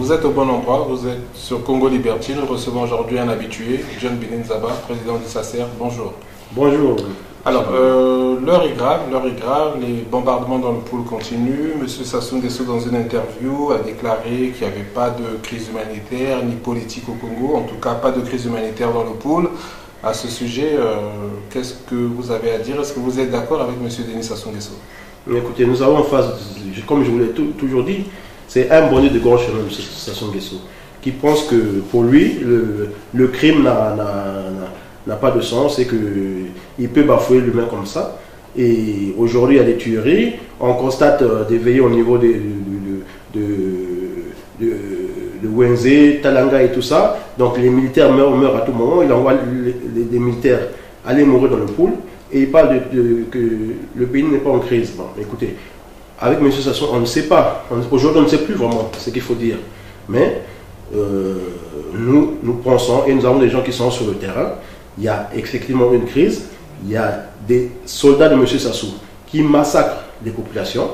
Vous êtes au bon endroit, vous êtes sur Congo Liberty. Nous recevons aujourd'hui un habitué, John Bininzaba, président du SACER. Bonjour. Bonjour. Alors, l'heure est grave, les bombardements dans le pôle continuent. Monsieur Sassou Nguesso, dans une interview, a déclaré qu'il n'y avait pas de crise humanitaire ni politique au Congo, en tout cas pas de crise humanitaire dans le pôle. À ce sujet, qu'est-ce que vous avez à dire? Est-ce que vous êtes d'accord avec monsieur Denis Sassou Nguesso? Écoutez, nous avons en face, comme je vous l'ai toujours dit, c'est un bonnet de gauche, M. Sassou Nguesso, qui pense que pour lui, le crime n'a pas de sens et qu'il peut bafouer l'humain comme ça. Et aujourd'hui, il y a des tueries. On constate des veillées au niveau de Wenzé, Talanga et tout ça. Donc les militaires meurent à tout moment. Il envoie les militaires aller mourir dans le pôle. Et il parle que le pays n'est pas en crise. Bon, écoutez, avec M. Sassou, on ne sait pas. Aujourd'hui, on ne sait plus vraiment ce qu'il faut dire. Mais nous pensons, et nous avons des gens qui sont sur le terrain, il y a effectivement une crise. Il y a des soldats de M. Sassou qui massacrent des populations.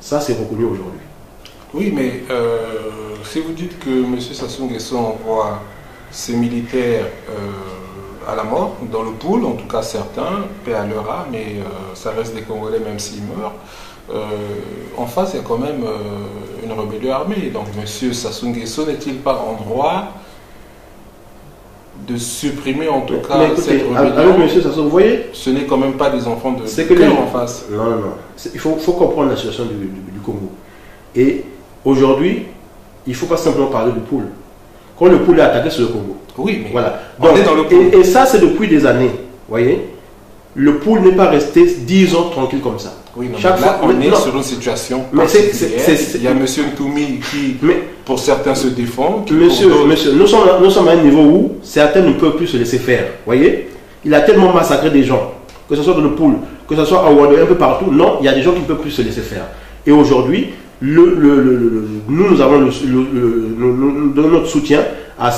Ça, c'est reconnu aujourd'hui. Oui, mais si vous dites que M. Sassou Nguesso envoie ses militaires à la mort, dans le pôle, en tout cas certains, paix à leur âme, mais ça reste des Congolais même s'ils meurent. En face, il y a quand même une rébellion armée. Donc M. Sassou Nguesso n'est-il pas en droit de supprimer en tout cas cette rébellion? Avec M. Sassou, vous voyez, ce n'est quand même pas des enfants de cœur en face. Non. Il faut comprendre la situation du Congo. Et aujourd'hui, il ne faut pas simplement parler du pôle. Quand le pôle est attaqué, c'est le Congo. Oui, mais voilà. Donc, on est dans le pôle. Et ça, c'est depuis des années. Vous voyez, le pôle n'est pas resté 10 ans tranquille comme ça. Oui, non, chaque fois, on est sur une situation particulière. Il y a M. Ntoumi qui, pour certains, se défend. Monsieur, nous sommes à un niveau où certains ne peuvent plus se laisser faire. Vous voyez, il a tellement massacré des gens, que ce soit dans le pôle, que ce soit à Ouadou, un peu partout. Non, il y a des gens qui ne peuvent plus se laisser faire. Et aujourd'hui, nous avons notre soutien à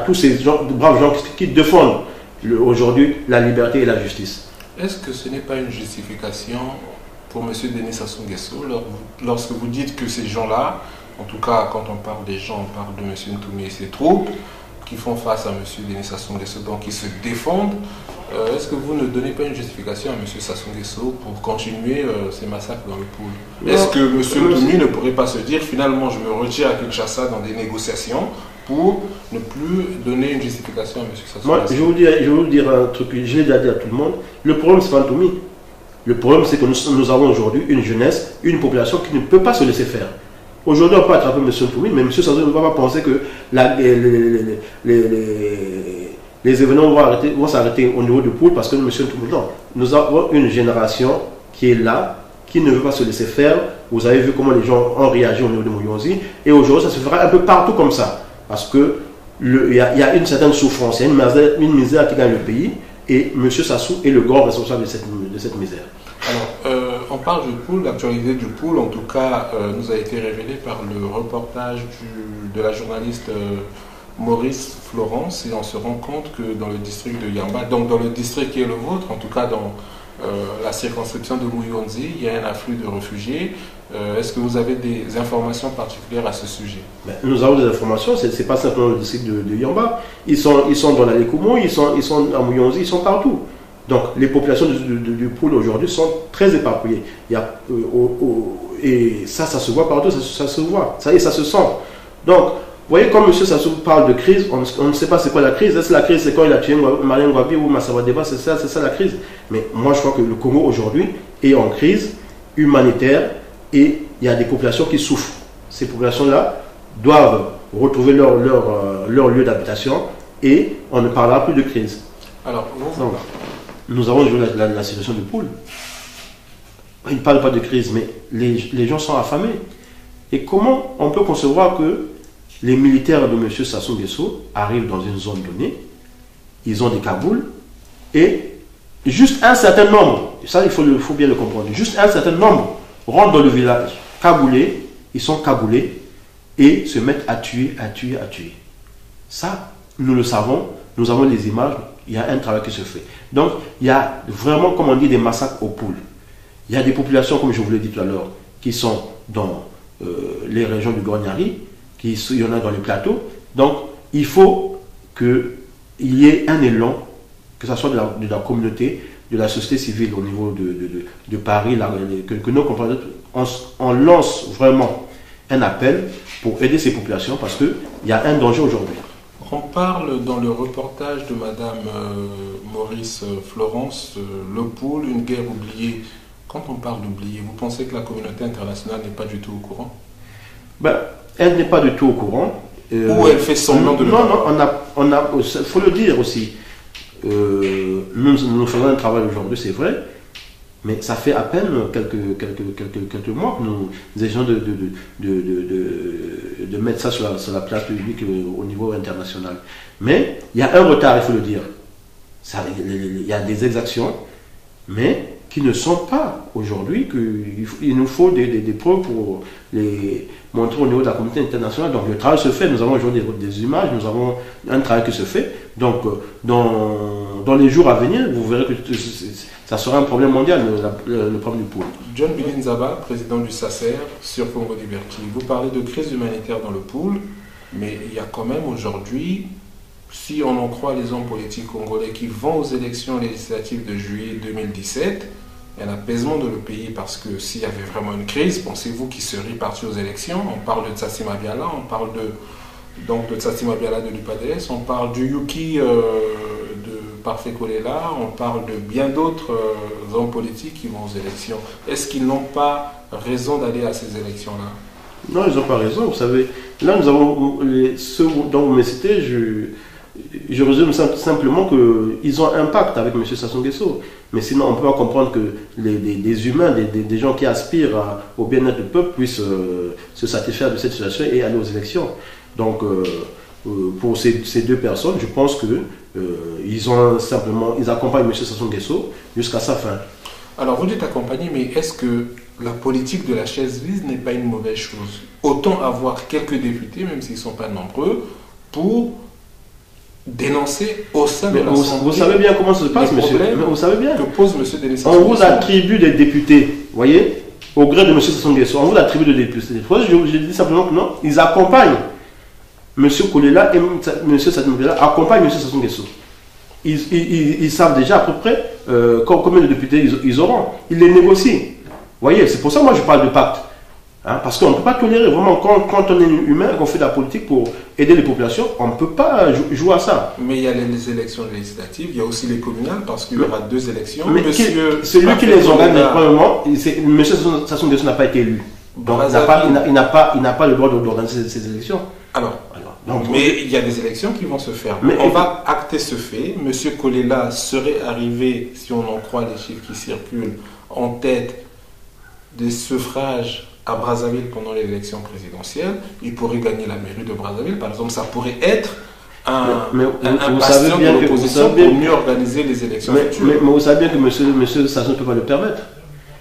tous ces braves gens qui défendent aujourd'hui la liberté et la justice. Est-ce que ce n'est pas une justification pour M. Denis Sassou Nguesso lorsque vous dites que ces gens-là, en tout cas quand on parle des gens, on parle de M. Ntoumi et ses troupes qui font face à M. Denis Sassou Nguesso, donc qui se défendent, est-ce que vous ne donnez pas une justification à M. Sassou Nguesso pour continuer ces massacres dans le pôle? Est-ce que M. Ntoumi ne pourrait pas se dire finalement je me retire à Kinshasa dans des négociations pour ne plus donner une justification à M. Sassou Nguesso? Moi, je vais vous dire un truc, je l'ai déjà dit à tout le monde. Le problème, c'est pas Ntoumi. Le problème, c'est que nous avons aujourd'hui une jeunesse, une population qui ne peut pas se laisser faire. Aujourd'hui, on peut attraper M. Ntoumi, mais M. Sassou ne va pas penser que les événements vont s'arrêter au niveau du pôle parce que M. Ntoumi, non. Nous avons une génération qui est là, qui ne veut pas se laisser faire. Vous avez vu comment les gens ont réagi au niveau de Mouyonzi. Et aujourd'hui, ça se fera un peu partout comme ça. Parce qu'il y a une certaine souffrance, il y a une misère qui gagne le pays. Et M. Sassou est le grand responsable de cette misère. Alors, on parle du pôle, l'actualité du pôle, en tout cas, nous a été révélée par le reportage de la journaliste Maurice Florence, et on se rend compte que dans le district de Yamba, donc dans le district qui est le vôtre, en tout cas dans la circonscription de Mouyonzi, il y a un afflux de réfugiés. Est-ce que vous avez des informations particulières à ce sujet? Nous avons des informations, ce n'est pas simplement le district de Yamba. Ils sont dans la Lékoumou, ils sont à Mouyonzi, ils sont partout. Donc les populations du pôle aujourd'hui sont très éparpillées. Et ça se voit partout, ça se voit, ça se sent. Donc, vous voyez, comme M. Sassou parle de crise, on ne sait pas c'est quoi la crise. Est-ce que la crise, c'est quand il a tué Marien Ngouabi ou Massawadeba? C'est ça la crise. Mais moi, je crois que le Congo aujourd'hui est en crise humanitaire et il y a des populations qui souffrent. ces populations-là doivent retrouver leur lieu d'habitation et on ne parlera plus de crise. Alors, donc, nous avons joué la situation du pool. Il ne parle pas de crise, mais les gens sont affamés. Et comment on peut concevoir que les militaires de M. Sassou Nguesso arrivent dans une zone donnée, ils ont des cagoules, et juste un certain nombre, ça il faut bien le comprendre, juste un certain nombre rentrent dans le village, cagoulés, ils sont cagoulés, et se mettent à tuer. Ça, nous le savons, nous avons les images, il y a un travail qui se fait. Donc, il y a vraiment, comme on dit, des massacres aux poules. Il y a des populations, comme je vous l'ai dit tout à l'heure, qui sont dans les régions du Gorgnari, il y en a dans les plateaux. Donc, il faut qu'il y ait un élan, que ce soit de la communauté, de la société civile au niveau de Paris, que nos compatriotes, on lance vraiment un appel pour aider ces populations parce qu'il y a un danger aujourd'hui. On parle dans le reportage de Madame Maurice Florence, le pool, une guerre oubliée. Quand on parle d'oublier, vous pensez que la communauté internationale n'est pas du tout au courant? Elle n'est pas du tout au courant. Ou elle fait semblant de le savoir. Non, il faut le dire aussi. Nous faisons un travail aujourd'hui, c'est vrai, mais ça fait à peine quelques mois que nous essayons de mettre ça sur la place publique au niveau international. Mais il y a un retard, il faut le dire. Il y a des exactions, mais qui ne sont pas aujourd'hui, qu'il nous faut des preuves pour les montrer au niveau de la communauté internationale. Donc le travail se fait, nous avons aujourd'hui des images, nous avons un travail qui se fait. Donc dans les jours à venir, vous verrez que ça sera un problème mondial, le problème du pool. John Bilinzaba, président du SACER sur Congo Liberty, vous parlez de crise humanitaire dans le pool, mais il y a quand même aujourd'hui, si on en croit les hommes politiques congolais qui vont aux élections législatives de juillet 2017, il y a un apaisement de le pays parce que s'il y avait vraiment une crise, pensez-vous qu'ils seraient partis aux élections? On parle de Tsassima Biala, on parle de Tsassima Biala de l'UPADS, on parle du Yuki de Parfait Kolela, on parle de bien d'autres hommes politiques qui vont aux élections. Est-ce qu'ils n'ont pas raison d'aller à ces élections-là? Non, ils n'ont pas raison. Vous savez, là nous avons ceux dont vous me citez, je résume simplement qu'ils ont un impact avec M. Sassou Nguesso. Mais sinon, on peut pas comprendre que des humains, des gens qui aspirent au bien-être du peuple puissent se satisfaire de cette situation et aller aux élections. Donc, pour ces deux personnes, je pense qu'ils accompagnent M. Sassou Nguesso jusqu'à sa fin. Alors, vous dites accompagner, mais est-ce que la politique de la chaise vide n'est pas une mauvaise chose? Autant avoir quelques députés, même s'ils ne sont pas nombreux, pour dénoncer au sein de l'Assemblée. Vous savez bien comment ça se passe, monsieur. Mais vous savez bien. Que pose M. Denis Sassou On vous attribue des députés, vous voyez, au gré de M. Sassou Nguesso. On vous attribue des députés. Je dis simplement que non, ils accompagnent M. Kolela et M. Sassou Nguesso accompagnent M. Sassou Nguesso. Ils savent déjà à peu près combien de députés ils auront. Ils les négocient. Vous voyez, c'est pour ça que moi je parle de pacte. Hein, parce qu'on ne peut pas tolérer, vraiment, quand on est humain, qu'on fait de la politique pour aider les populations, on ne peut pas jouer à ça. Mais il y a les élections législatives, il y a aussi les communales, parce qu'il y aura 2 élections. Mais celui qui les organise, premièrement, M. Sassou Nguesso n'a pas été élu. Donc il n'a pas le droit d'organiser ces élections. Mais il y a des élections qui vont se faire. On va acter ce fait. M. Kolela serait arrivé, si on en croit les chiffres qui circulent, en tête des suffrages à Brazzaville pendant l'élection présidentielle. Il pourrait gagner la mairie de Brazzaville, par exemple. Ça pourrait être un bastion de l'opposition pour mieux organiser les élections futures. Mais vous savez bien que M. Sassou ne peut pas le permettre.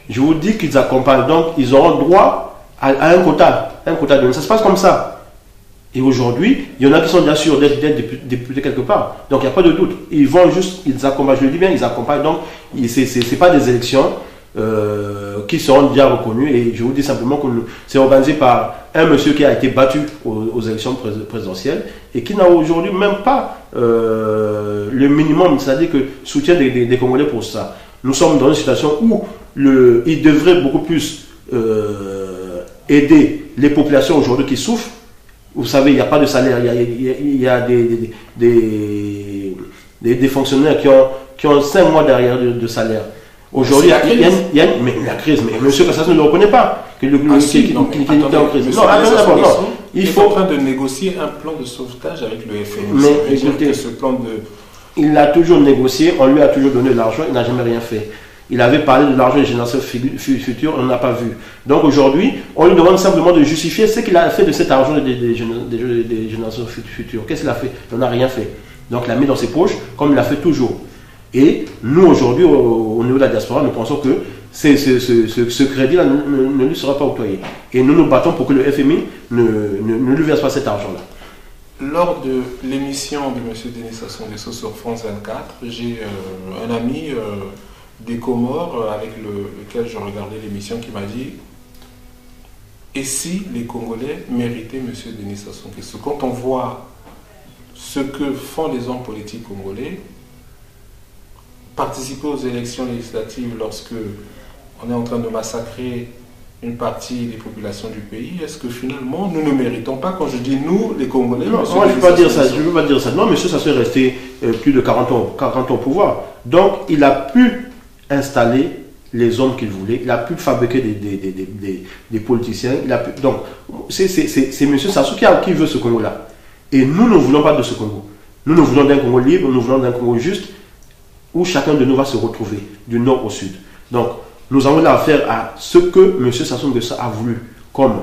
Je vous dis qu'ils accompagnent, donc ils auront droit à un quota donné. Ça se passe comme ça. Et aujourd'hui, il y en a qui sont bien sûrs d'être députés quelque part. Donc il n'y a pas de doute. Ils accompagnent, je le dis bien, ils accompagnent. Donc ce n'est pas des élections qui seront bien reconnues. Et je vous dis simplement que c'est organisé par un monsieur qui a été battu aux élections présidentielles et qui n'a aujourd'hui même pas le minimum, c'est-à-dire que soutien des Congolais pour ça. Nous sommes dans une situation où il devrait beaucoup plus aider les populations aujourd'hui qui souffrent. Vous savez, il n'y a pas de salaire, il y a des fonctionnaires qui ont 5 mois derrière de salaire. Aujourd'hui, il y a la crise, mais M. Kassassou ne le reconnaît pas. qui était en crise. Non, attendez d'abord, non. Il faut en train de négocier un plan de sauvetage avec le FMI. Mais écoutez, ce plan de... il a toujours négocié, on lui a toujours donné de l'argent, il n'a jamais rien fait. Il avait parlé de l'argent des générations futures, on n'a pas vu. Donc aujourd'hui, on lui demande simplement de justifier ce qu'il a fait de cet argent des générations futures. Qu'est-ce qu'il a fait? Il n'a rien fait. Donc il l'a mis dans ses poches, comme il l'a fait toujours. Et nous, aujourd'hui, au niveau de la diaspora, nous pensons que ce crédit-là ne lui sera pas octroyé. Et nous nous battons pour que le FMI ne lui verse pas cet argent-là. Lors de l'émission de M. Denis Sassou Nguesso sur France 24, j'ai un ami des Comores avec lequel je regardais l'émission qui m'a dit « Et si les Congolais méritaient M. Denis Sassou Nguesso ?» Quand on voit ce que font les hommes politiques congolais, participer aux élections législatives lorsque on est en train de massacrer une partie des populations du pays, est-ce que finalement nous ne méritons pas, quand je dis nous, les Congolais... Non, moi je ne veux pas dire ça, je veux pas dire ça. Non, monsieur Sassou est resté plus de 40 ans au pouvoir. Donc il a pu installer les hommes qu'il voulait, il a pu fabriquer des politiciens, donc c'est monsieur Sassou qui veut ce Congo-là. Et nous ne voulons pas de ce Congo. Nous voulons d'un Congo libre, nous voulons d'un Congo juste, où chacun de nous va se retrouver, du nord au sud. Donc, nous avons là affaire à ce que M. Sassou Nguesso a voulu comme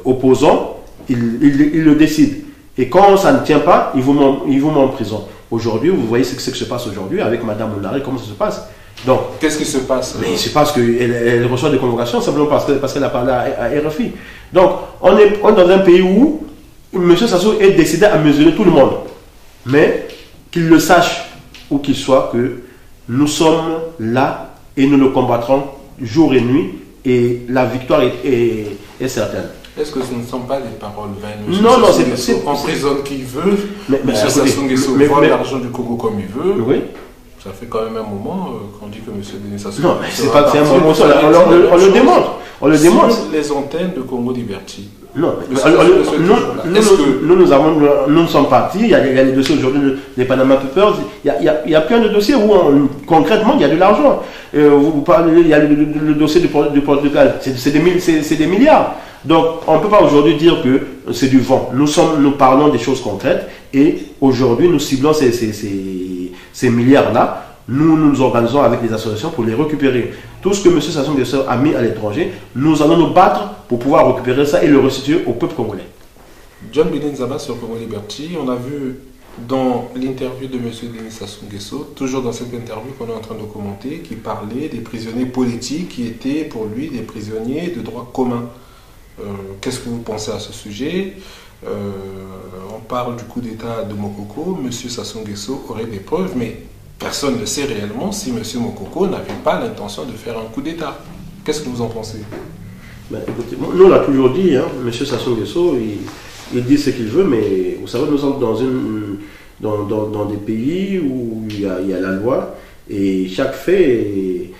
opposant, il le décide. Et quand ça ne tient pas, il vous met en prison. Aujourd'hui, vous voyez ce qui se passe aujourd'hui avec Mme Mounari, comment ça se passe. Donc, qu'est-ce qui se passe? Mais il se passe qu'elle reçoit des convocations simplement parce qu'elle a parlé à RFI. Donc, on est dans un pays où M. Sassou est décidé à mesurer tout le monde. Mais qu'il le sache, où qu'il soit, que nous sommes là et nous le combattrons jour et nuit et la victoire est certaine. Est-ce que ce ne sont pas des paroles vaines? Non, c'est emprisonne qui veut. M. Sassou Nguesso vole l'argent du Congo comme il veut. Oui. Ça fait quand même un moment qu'on dit que M. Denis Sassou Nguesso... Non, mais c'est pas un moment, on le démontre. On le démontre. Sur les antennes de Congo Liberty. Non, nous sommes partis, il y a les dossiers aujourd'hui des Panama Papers, il y a plein de dossiers où concrètement il y a de l'argent. Vous parlez, il y a le dossier du Portugal, c'est des milliards. Donc on ne peut pas aujourd'hui dire que c'est du vent. Nous parlons des choses concrètes et aujourd'hui nous ciblons ces milliards-là. Nous nous organisons avec des associations pour les récupérer. Tout ce que M. Sassou Nguesso a mis à l'étranger, nous allons nous battre pour pouvoir récupérer ça et le restituer au peuple congolais. John Bilinzaba sur Congo Liberty, on a vu dans l'interview de M. Denis Sassou Nguesso, toujours dans cette interview qu'on est en train de commenter, qui parlait des prisonniers politiques qui étaient pour lui des prisonniers de droit commun. Qu'est-ce que vous pensez à ce sujet? On parle du coup d'État de Mokoko, M. Sassou Nguesso aurait des preuves, mais personne ne sait réellement si M. Mokoko n'avait pas l'intention de faire un coup d'État. Qu'est-ce que vous en pensez? Ben, écoutez, nous on l'a toujours dit, hein, M. Sassou Nguesso, il dit ce qu'il veut, mais vous savez, nous sommes dans des pays où il y a la loi et chaque fait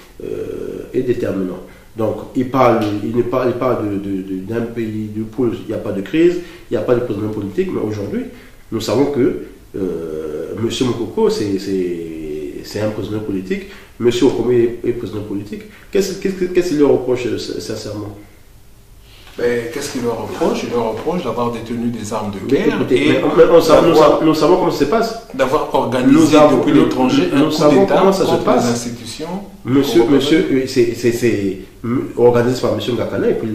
est déterminant. Donc il parle d'un pays du pôle, il n'y a pas de crise, il n'y a pas de prisonniers politiques, mais aujourd'hui, nous savons que M. Mokoko, c'est un prisonnier politique. M. Okomé est prisonnier politique. Qu'est-ce qu'il leur reproche sincèrement? Qu'est-ce qu'il leur reproche? Il leur reproche d'avoir détenu des armes de guerre. Nous savons comment ça se passe. D'avoir organisé depuis l'étranger un coup d'État contre les institutions. Monsieur, c'est organisé par M. Ngakana et puis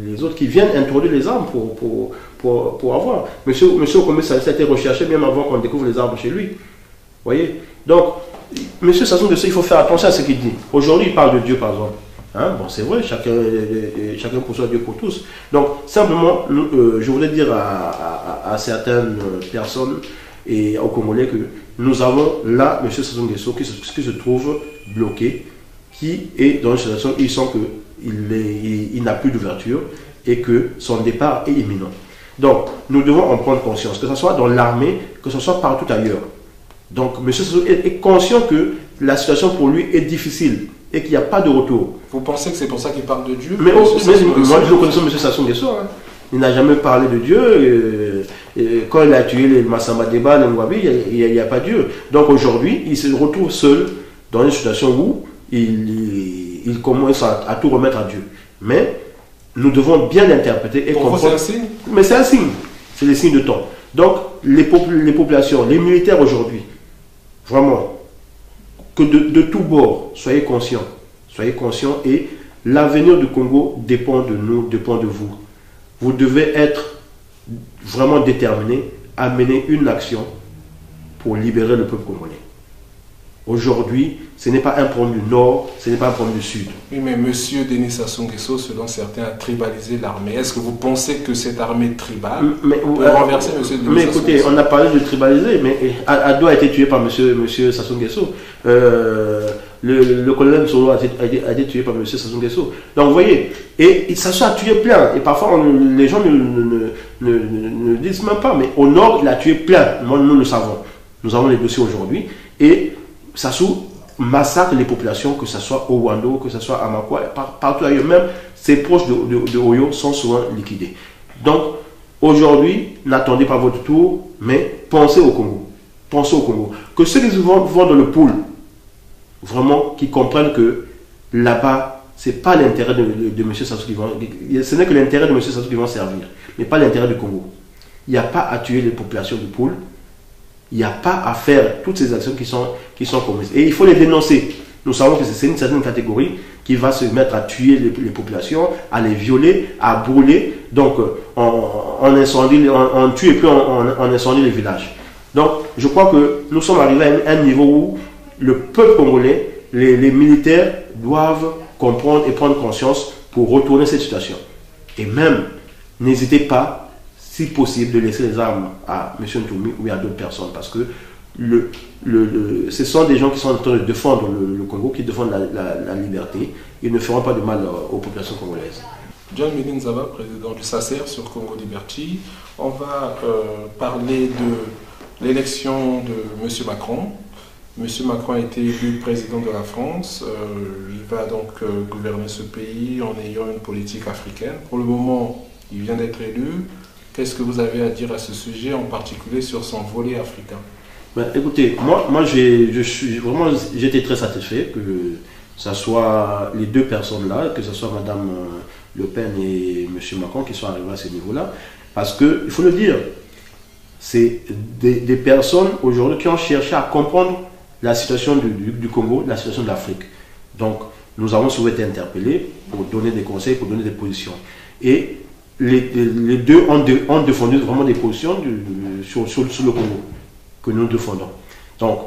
les autres qui viennent introduire les armes pour avoir. Monsieur Okomé, ça a été recherché même avant qu'on découvre les armes chez lui. Vous voyez? Donc, M. Sassou Nguesso, il faut faire attention à ce qu'il dit. Aujourd'hui, il parle de Dieu, par exemple. Hein? Bon, c'est vrai, chacun pour soi, Dieu pour tous. Donc, simplement, je voulais dire à certaines personnes et aux Congolais que nous avons là M. Sassou Nguesso qui se trouve bloqué, qui est dans une situation où il sent qu'il n'a plus d'ouverture et que son départ est imminent. Donc, nous devons en prendre conscience, que ce soit dans l'armée, que ce soit partout ailleurs. Donc, M. Sassou est conscient que la situation pour lui est difficile et qu'il n'y a pas de retour. Vous pensez que c'est pour ça qu'il parle de Dieu? Mais moi, je connais M. Sassou Nguesso. Hein. Il n'a jamais parlé de Dieu. Quand il a tué les Massamba Deba, les Mwabi, il n'y a pas Dieu. Donc aujourd'hui, il se retrouve seul dans une situation où il commence à tout remettre à Dieu. Mais nous devons bien l'interpréter et comprendre. C'est un signe? Mais c'est un signe. C'est les signes de temps. Donc, les populations, les militaires aujourd'hui, vraiment, que de tous bords, soyez conscients. Soyez conscients et l'avenir du Congo dépend de nous, dépend de vous. Vous devez être vraiment déterminés à mener une action pour libérer le peuple congolais. Aujourd'hui, ce n'est pas un problème du Nord, ce n'est pas un problème du Sud. Oui, mais M. Denis Sassou Nguesso, selon certains, a tribalisé l'armée. Est-ce que vous pensez que cette armée tribale peut renverser M. Denis Sassou Nguesso? Mais écoutez, on a parlé de tribaliser, mais Ado a été tué par M. Sassou Nguesso. Le colonel Solo a été tué par M. Sassou Nguesso. Donc vous voyez, et Sassou a tué plein. Et parfois, les gens ne disent même pas, mais au Nord, il a tué plein. Nous le savons. Nous avons les dossiers aujourd'hui. Et Sassou massacre les populations, que ce soit au Wando, que ce soit à Makwa, partout ailleurs. Même ses proches de Oyo sont souvent liquidés. Donc, aujourd'hui, n'attendez pas votre tour, mais pensez au Congo. Pensez au Congo. Que ceux qui vont dans le pool, vraiment, qui comprennent que là-bas, ce n'est pas l'intérêt de M. Sassou qui vont... Ce n'est que l'intérêt de M. Sassou qui vont servir, mais pas l'intérêt du Congo. Il n'y a pas à tuer les populations du pool. Il n'y a pas à faire toutes ces actions qui sont commises. Et il faut les dénoncer. Nous savons que c'est une certaine catégorie qui va se mettre à tuer les populations, à les violer, à brûler. Donc, on tue et puis on incendie les villages. Donc, je crois que nous sommes arrivés à un niveau où le peuple congolais, les militaires doivent comprendre et prendre conscience pour retourner cette situation. Et même, n'hésitez pas, si possible, de laisser les armes à M. Ntoumi ou à d'autres personnes, parce que ce sont des gens qui sont en train de défendre le Congo, qui défendent la liberté. Ils ne feront pas de mal aux populations congolaises. John Médine Nzaba, président du SACER sur Congo Liberty. On va parler de l'élection de M. Macron. M. Macron a été élu président de la France. Il va donc gouverner ce pays en ayant une politique africaine. Pour le moment, il vient d'être élu. Qu'est-ce que vous avez à dire à ce sujet, en particulier sur son volet africain? Ben, écoutez, moi j'étais très satisfait que ce soit les deux personnes-là, que ce soit Mme Le Pen et M. Macron qui soient arrivés à ce niveau-là. Parce qu'il faut le dire, c'est des personnes aujourd'hui qui ont cherché à comprendre la situation du Congo, la situation de l'Afrique. Donc, nous avons souvent été interpellés pour donner des conseils, pour donner des positions. Et les deux ont défendu vraiment des positions sur le Congo que nous défendons. Donc,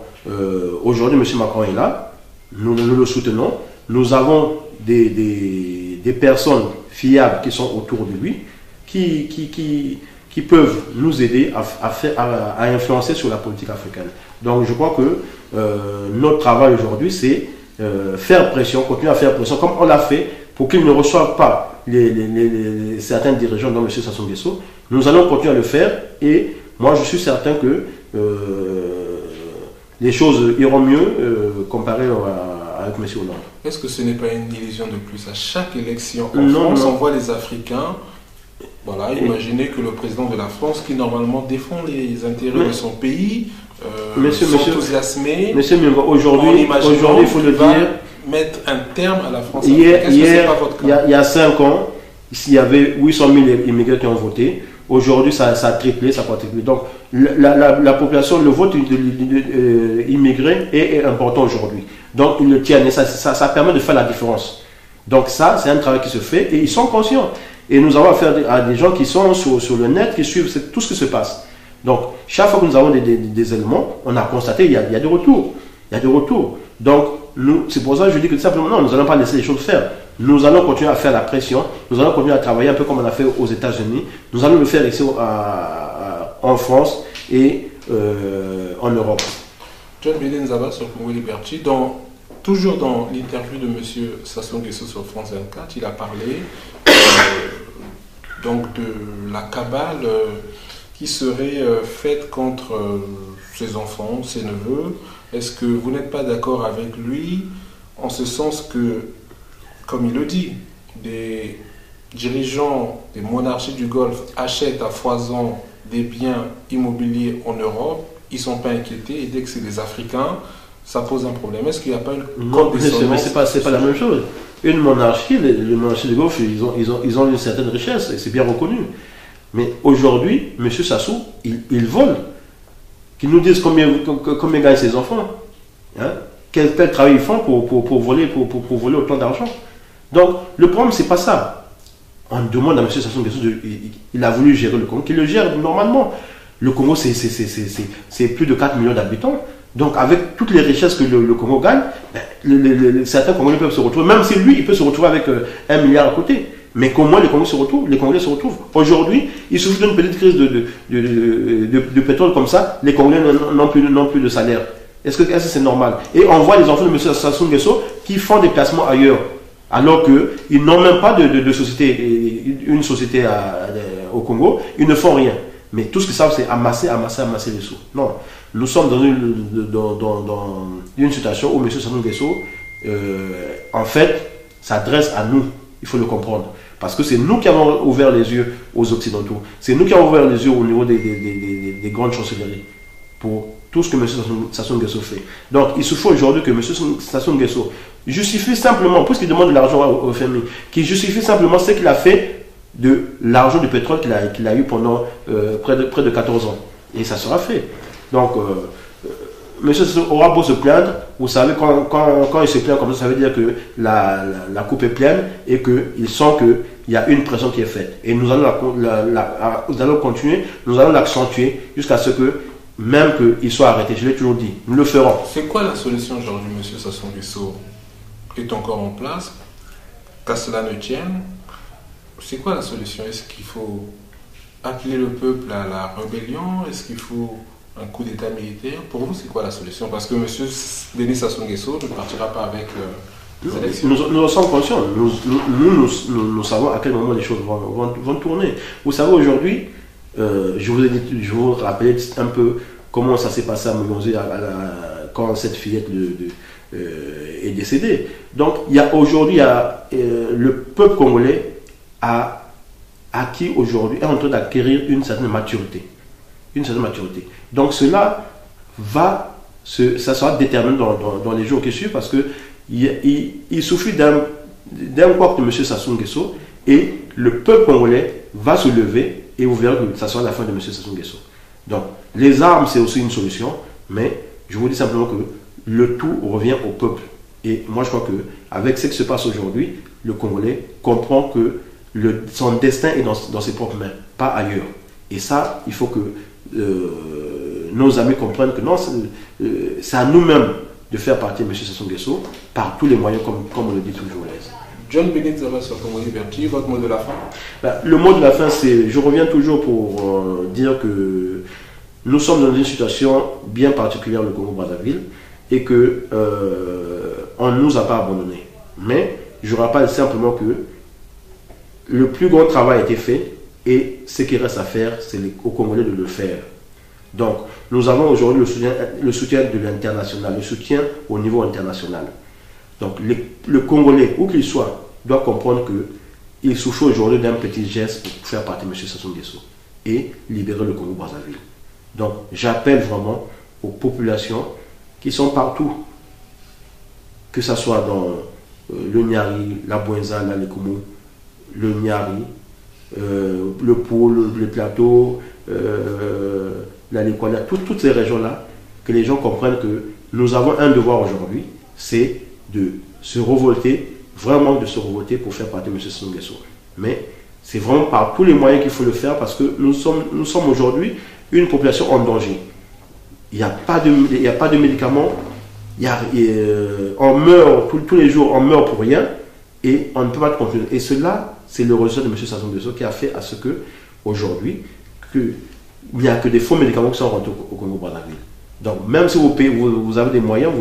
aujourd'hui, M. Macron est là, nous le soutenons. Nous avons des personnes fiables qui sont autour de lui, qui peuvent nous aider à influencer sur la politique africaine. Donc, je crois que notre travail aujourd'hui, c'est faire pression, continuer à faire pression, comme on l'a fait, pour qu'ils ne reçoivent pas certains dirigeants dont M. Sassou Nguesso. Nous allons continuer à le faire et moi je suis certain que les choses iront mieux comparé avec M. Hollande. Est-ce que ce n'est pas une illusion de plus? À chaque élection en France, on voit les Africains. Voilà, imaginez que le président de la France, qui normalement défend les intérêts de son pays, sont enthousiasmés. Monsieur Mingo, aujourd'hui, il faut le dire, mettre un terme à la France. Il y a 5 ans, il y avait 800 000 immigrés qui ont voté. Aujourd'hui, ça a triplé, ça a quadruplé. Donc, la population, le vote immigré est important aujourd'hui. Donc, ils le tiennent et ça permet de faire la différence. Donc, ça, c'est un travail qui se fait et ils sont conscients. Et nous avons affaire à des gens qui sont sur le net, qui suivent tout ce qui se passe. Donc, chaque fois que nous avons des éléments, on a constaté qu'il y a des retours. Il y a des retours. Donc, c'est pour ça que je dis que tout simplement, non, nous n'allons pas laisser les choses faire. Nous allons continuer à faire la pression. Nous allons continuer à travailler un peu comme on a fait aux États-Unis. Nous allons le faire ici en France et en Europe. John Médine Nzaba sur Congo Liberty, toujours dans l'interview de M. Sassou Nguesso sur France 24, il a parlé donc de la cabale qui serait faite contre ses enfants, ses neveux. Est-ce que vous n'êtes pas d'accord avec lui en ce sens que, comme il le dit, des dirigeants des monarchies du Golfe achètent à foison des biens immobiliers en Europe, ils ne sont pas inquiétés et dès que c'est des Africains, ça pose un problème. Est-ce qu'il n'y a pas une condescendance? Mais c'est pas la même chose. une monarchie, les monarchies de gauche, ils ont une certaine richesse, et c'est bien reconnu. Mais aujourd'hui, M. Sassou, il vole. Qu'ils nous disent combien gagnent ses enfants. Hein? Quel travail ils font pour voler autant d'argent. Donc, le problème, c'est pas ça. On demande à M. Sassou Nguesso, il a voulu gérer le Congo, qu'il le gère normalement. Le Congo, c'est plus de 4 millions d'habitants. Donc, avec toutes les richesses que le Congo gagne, certains Congolais peuvent se retrouver, même si lui, il peut se retrouver avec 1 milliard à côté. Mais comment les Congolais se retrouvent. Aujourd'hui, il suffit d'une petite crise de pétrole comme ça, les Congolais n'ont plus de salaire. Est-ce que c'est normal? Et on voit les enfants de M. Sassou Nguesso qui font des placements ailleurs, alors qu'ils n'ont même pas de société, une société au Congo, ils ne font rien. Mais tout ce qu'ils savent, c'est amasser les sous. Non, nous sommes dans une situation où M. Sassou Nguesso, en fait, s'adresse à nous. Il faut le comprendre. Parce que c'est nous qui avons ouvert les yeux aux Occidentaux. C'est nous qui avons ouvert les yeux au niveau des grandes chancelleries pour tout ce que M. Sassou Nguesso fait. Donc, il suffit aujourd'hui que M. Sassou Nguesso justifie simplement, puisqu'il demande de l'argent au FMI, qu'il justifie simplement ce qu'il a fait de l'argent du pétrole qu'il a eu pendant près de 14 ans. Et ça sera fait. Donc, M. Sassou aura beau se plaindre, vous savez, quand il se plaint comme ça veut dire que la coupe est pleine et qu'il sent qu'il y a une pression qui est faite. Et nous allons continuer, nous allons l'accentuer jusqu'à ce que, même qu'il soit arrêté, je l'ai toujours dit, nous le ferons. C'est quoi la solution aujourd'hui, M. Sassou Nguesso est encore en place, qu'à cela ne tienne? C'est quoi la solution? Est-ce qu'il faut appeler le peuple à la rébellion? Est-ce qu'il faut un coup d'état militaire? Pour vous, c'est quoi la solution? Parce que M. Denis Sassou Nguesso ne partira pas avec les élections. Nous en sommes conscients. Nous savons à quel moment les choses vont tourner. Vous savez, aujourd'hui, je vous rappelais un peu comment ça s'est passé à Mulonzé quand cette fillette est décédée. Donc, aujourd'hui, le peuple congolais qui aujourd'hui est en train d'acquérir une certaine maturité. Donc cela ça sera déterminé dans les jours qui suivent, parce que il suffit d'un couac de M. Sassou Nguesso et le peuple congolais va se lever et vous verrez que ça sera la fin de M. Sassou Nguesso. Donc les armes, c'est aussi une solution, mais je vous dis simplement que le tout revient au peuple. Et moi je crois qu'avec ce qui se passe aujourd'hui, le Congolais comprend que son destin est dans ses propres mains, pas ailleurs. Et ça, il faut que nos amis comprennent que non, c'est à nous-mêmes de faire partie de M. Sassou Nguesso par tous les moyens, comme on le dit toujours. John Bénin Zaba sur Congo Liberty, votre mot de la fin? Le mot de la fin, c'est, je reviens toujours pour dire que nous sommes dans une situation bien particulière, le Congo-Brazzaville, et que on ne nous a pas abandonnés. Mais je rappelle simplement que le plus grand travail a été fait, et ce qui reste à faire, c'est aux Congolais de le faire. Donc, nous avons aujourd'hui le soutien de l'international, le soutien au niveau international. Donc, le Congolais, où qu'il soit, doit comprendre qu'il souffre aujourd'hui d'un petit geste pour faire partie de M. Sassou Nguesso et libérer le Congo-Brazzaville. Donc, j'appelle vraiment aux populations qui sont partout, que ce soit dans le Niari, la Bouenza, la Lekumu, le Niari, le Pôle, le Plateau, la Léquana, toutes ces régions-là, que les gens comprennent que nous avons un devoir aujourd'hui, c'est de se révolter, vraiment de se révolter pour faire partie de M. Sassou Nguesso. Mais c'est vraiment par tous les moyens qu'il faut le faire, parce que nous sommes aujourd'hui une population en danger. Il n'y a pas de médicaments, on meurt tous les jours, on meurt pour rien, et on ne peut pas continuer. Et cela, c'est le résultat de M. Sassou Nguesso qui a fait à ce que, aujourd'hui, il n'y a que des faux médicaments qui sont rentrés au Congo-Brazzaville. Donc, même si vous avez des moyens,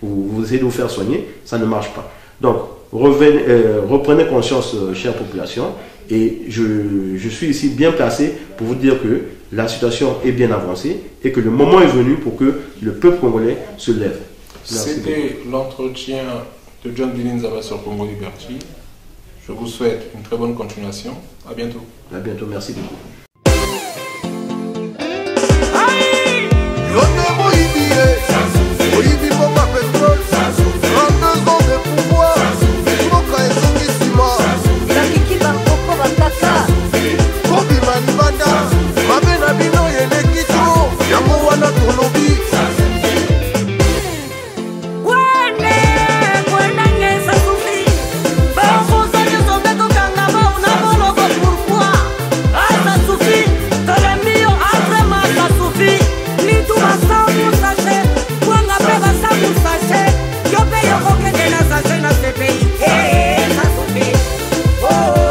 vous essayez de vous faire soigner, ça ne marche pas. Donc, reprenez conscience, chère population, et je suis ici bien placé pour vous dire que la situation est bien avancée et que le moment est venu pour que le peuple congolais se lève. C'était l'entretien de John Bénin Zaba sur Congo Liberty. Je vous souhaite une très bonne continuation. À bientôt. À bientôt. Merci beaucoup.